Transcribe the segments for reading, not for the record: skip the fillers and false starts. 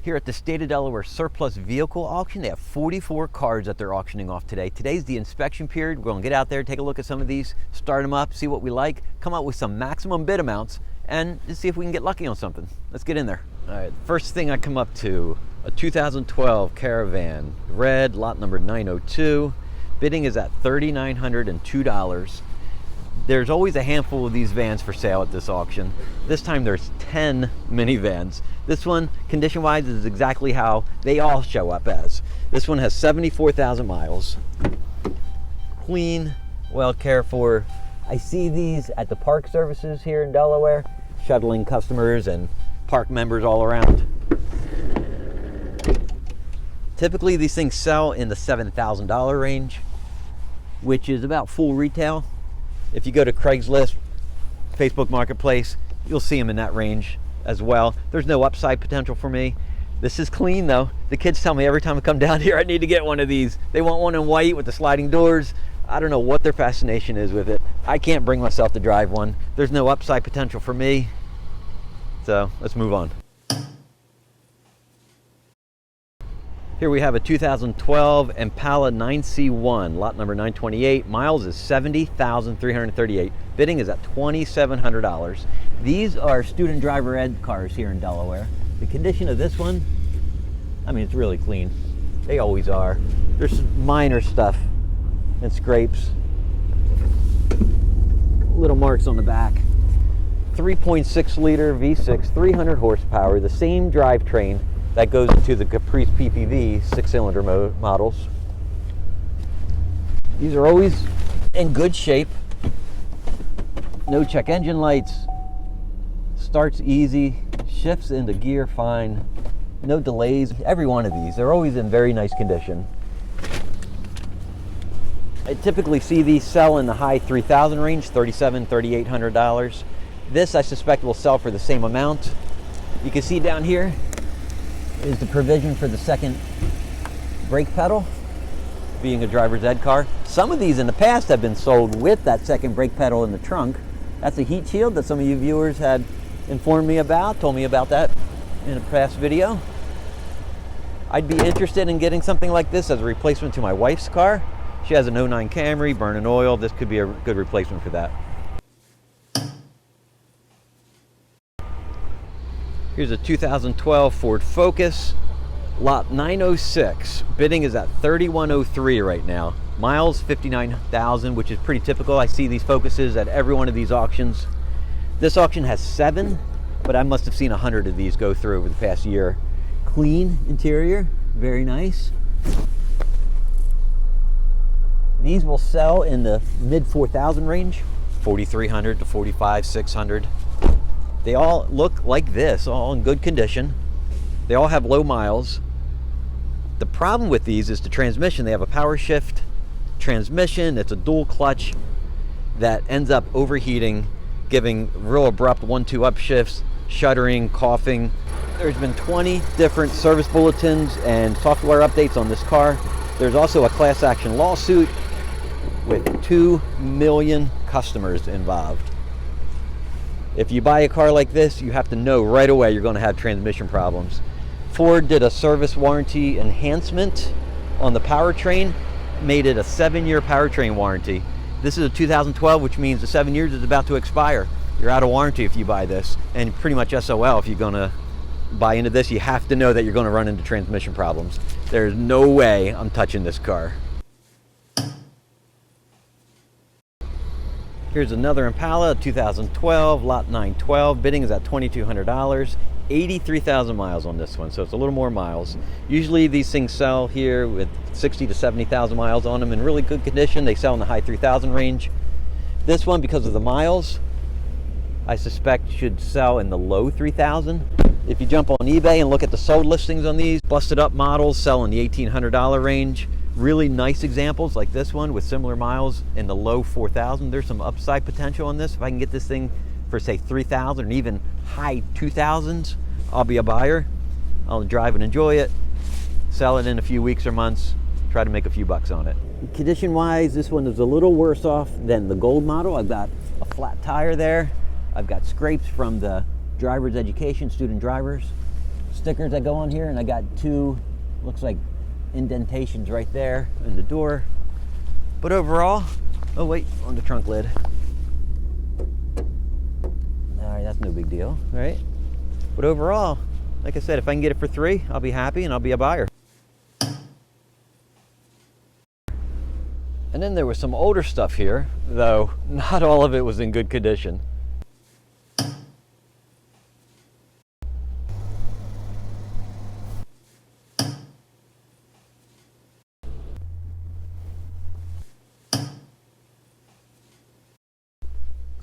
Here at the State of Delaware Surplus Vehicle Auction, they have 44 cars that they're auctioning off today. Today's the inspection period. We're going to get out there, take a look at some of these, start them up, see what we like, come up with some maximum bid amounts, and just see if we can get lucky on something. Let's get in there. All right, first thing I come up to, a 2012 Caravan, red, lot number 902. Bidding is at $3,902. There's always a handful of these vans for sale at this auction. This time there's 10 minivans. This one, condition-wise, is exactly how they all show up as. This one has 74,000 miles. Clean, well cared for. I see these at the park services here in Delaware, shuttling customers and park members all around. Typically these things sell in the $7,000 range, which is about full retail. If you go to Craigslist, Facebook Marketplace, you'll see them in that range as well. There's no upside potential for me. This is clean though. The kids tell me every time I come down here I need to get one of these. They want one in white with the sliding doors. I don't know what their fascination is with it. I can't bring myself to drive one. There's no upside potential for me. So let's move on. Here we have a 2012 Impala 9C1, lot number 928. Miles is 70,338. Bidding is at $2,700. These are student driver ed cars here in Delaware. The condition of this one, I mean, it's really clean. They always are. There's some minor stuff and scrapes. Little marks on the back. 3.6 liter V6, 300 horsepower, the same drivetrain that goes into the Caprice PPV 6-cylinder models. These are always in good shape. No check engine lights. Starts easy, shifts into gear fine. No delays. Every one of these, they're always in very nice condition. I typically see these sell in the high $3,000 range, $3,700, $3,800. This I suspect will sell for the same amount. You can see down here is the provision for the second brake pedal, being a driver's ed car. Some of these in the past have been sold with that second brake pedal in the trunk. That's a heat shield that some of you viewers had informed me about, told me about that in a past video. I'd be interested in getting something like this as a replacement to my wife's car. She has an 09 Camry, burning oil. This could be a good replacement for that. Here's a 2012 Ford Focus, lot 906. Bidding is at $3,103 right now. Miles, 59,000, which is pretty typical. I see these Focuses at every one of these auctions. This auction has 7, but I must have seen 100 of these go through over the past year. Clean interior, very nice. These will sell in the mid 4,000 range, 4,300 to 45,600. They all look like this, all in good condition. They all have low miles. The problem with these is the transmission. They have a power shift transmission. It's a dual clutch that ends up overheating, giving real abrupt 1-2 upshifts, shuddering, coughing. There's been 20 different service bulletins and software updates on this car. There's also a class action lawsuit with 2 million customers involved. If you buy a car like this, you have to know right away you're going to have transmission problems. Ford did a service warranty enhancement on the powertrain, made it a 7-year powertrain warranty. This is a 2012, which means the 7 years is about to expire. You're out of warranty if you buy this, and pretty much SOL if you're going to buy into this. You have to know that you're going to run into transmission problems. There's no way I'm touching this car. Here's another Impala, 2012, lot 912. Bidding is at $2,200. 83,000 miles on this one, so it's a little more miles. Usually these things sell here with 60 to 70,000 miles on them in really good condition. They sell in the high 3,000 range. This one, because of the miles, I suspect should sell in the low 3,000. If you jump on eBay and look at the sold listings on these, busted up models sell in the $1,800 range. Really nice examples like this one with similar miles in the low 4,000. There's some upside potential on this. If I can get this thing for say 3,000 or even high 2,000s, I'll be a buyer. I'll drive and enjoy it, sell it in a few weeks or months, try to make a few bucks on it. Condition wise, this one is a little worse off than the gold model. I've got a flat tire there. I've got scrapes from the driver's education, student drivers. stickers that go on here, and I got two, looks like indentations right there in the door. But overall, oh wait, on the trunk lid. All right, that's no big deal, right? But overall, like I said, if I can get it for $3, I'll be happy and I'll be a buyer. And then there was some older stuff here, though not all of it was in good condition.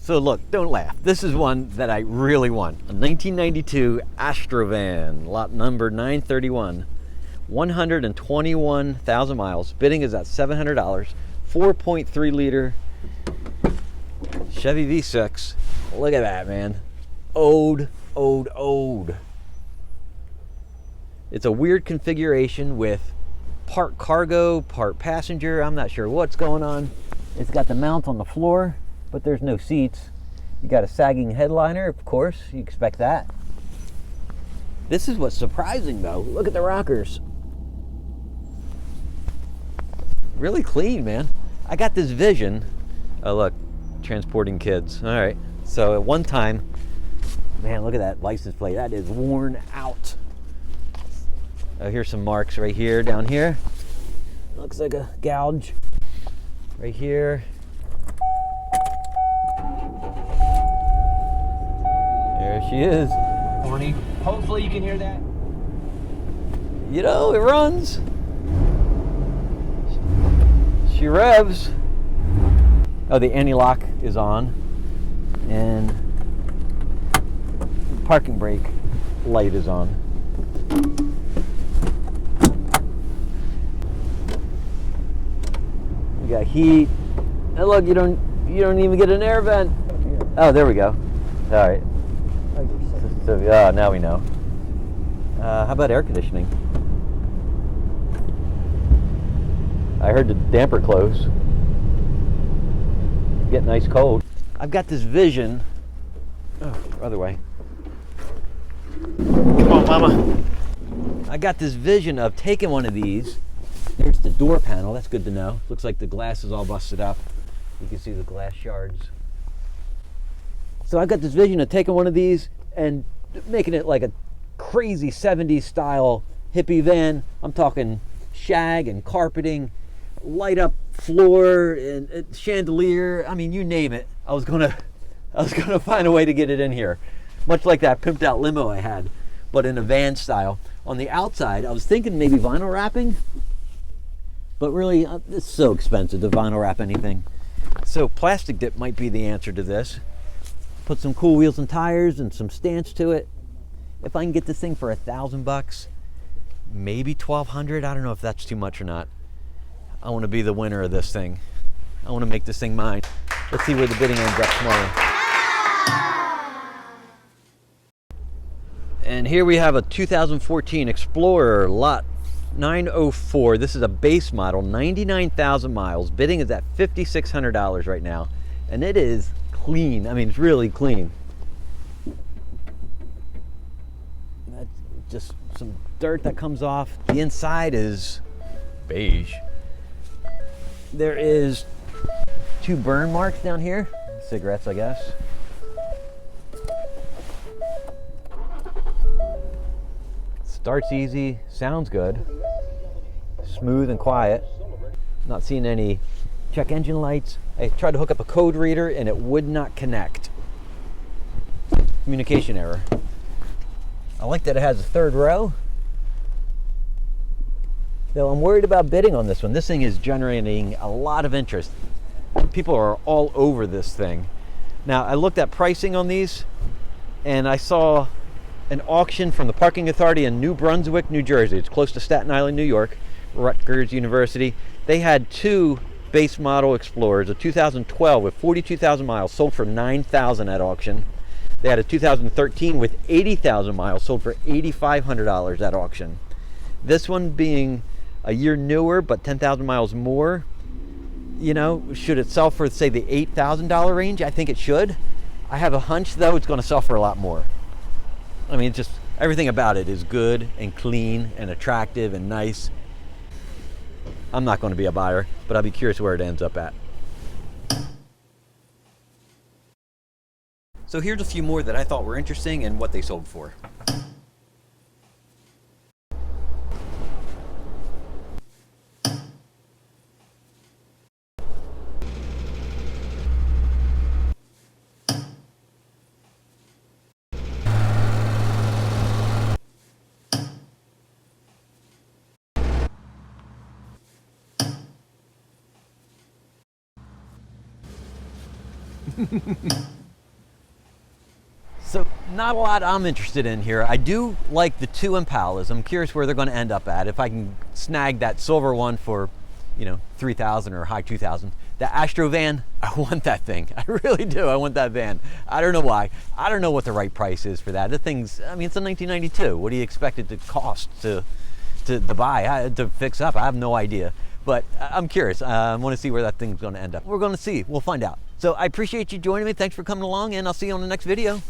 So look, don't laugh. This is one that I really want. A 1992 Astro van, lot number 931. 121,000 miles. Bidding is at $700. 4.3 liter Chevy V6. Look at that, man. Old. It's a weird configuration with part cargo, part passenger. I'm not sure what's going on. It's got the mount on the floor, but there's no seats. You got a sagging headliner, of course. You expect that. This is what's surprising, though. Look at the rockers. Really clean, man. I got this vision. Oh, look, transporting kids. All right. So at one time, man, look at that license plate. That is worn out. Oh, here's some marks right here, down here. Looks like a gouge right here. There she is. Morning. Hopefully you can hear that. You know, it runs. She revs. Oh, the anti-lock is on. And the parking brake light is on. We got heat. And look, you don't even get an air vent. Oh, there we go. All right. So now we know. How about air conditioning? I heard the damper close. Getting nice cold. I've got this vision. Oh, other way. Come on, mama. I got this vision of taking one of these. There's the door panel. That's good to know. Looks like the glass is all busted up. You can see the glass shards. So I got this vision of taking one of these and making it like a crazy 70s style hippie van. I'm talking shag and carpeting, light up floor and chandelier. I mean, you name it. I was gonna find a way to get it in here, much like that pimped out limo I had, but in a van style. On the outside, I was thinking maybe vinyl wrapping, but really it's so expensive to vinyl wrap anything. So plastic dip might be the answer to this. Put some cool wheels and tires and some stance to it. If I can get this thing for $1,000, maybe $1,200. I don't know if that's too much or not. I want to be the winner of this thing. I want to make this thing mine. Let's see where the bidding ends up tomorrow. And here we have a 2014 Explorer lot 904. This is a base model, 99,000 miles. Bidding is at $5,600 right now. And it is clean. I mean, it's really clean. That's just some dirt that comes off. The inside is beige. There is 2 burn marks down here. Cigarettes, I guess. Starts easy, sounds good. Smooth and quiet. Not seeing any check engine lights. I tried to hook up a code reader and it would not connect. Communication error. I like that it has a 3rd row. Though I'm worried about bidding on this one. This thing is generating a lot of interest. People are all over this thing. Now, I looked at pricing on these and I saw an auction from the Parking Authority in New Brunswick, New Jersey. It's close to Staten Island, New York, Rutgers University. They had 2 base model Explorers, a 2012 with 42,000 miles, sold for $9,000 at auction. They had a 2013 with 80,000 miles, sold for $8,500 at auction. This one being a year newer, but 10,000 miles more, you know, should it sell for, say, the $8,000 range? I think it should. I have a hunch, though, it's going to sell for a lot more. I mean, just Everything about it is good and clean and attractive and nice. I'm not going to be a buyer, but I'll be curious where it ends up at. So here's a few more that I thought were interesting and what they sold for. So not a lot I'm interested in here. I do like the two Impalas. I'm curious where they're going to end up at. If I can snag that silver one for, you know, 3,000 or high 2,000. The Astro van, I want that thing. I really do. I want that van. I don't know why. I don't know what the right price is for that. The thing's, I mean, it's a 1992. What do you expect it to cost to buy, to fix up? I have no idea. But I'm curious. I want to see where that thing's going to end up. We're going to see. We'll find out. So I appreciate you joining me. Thanks for coming along, and I'll see you on the next video.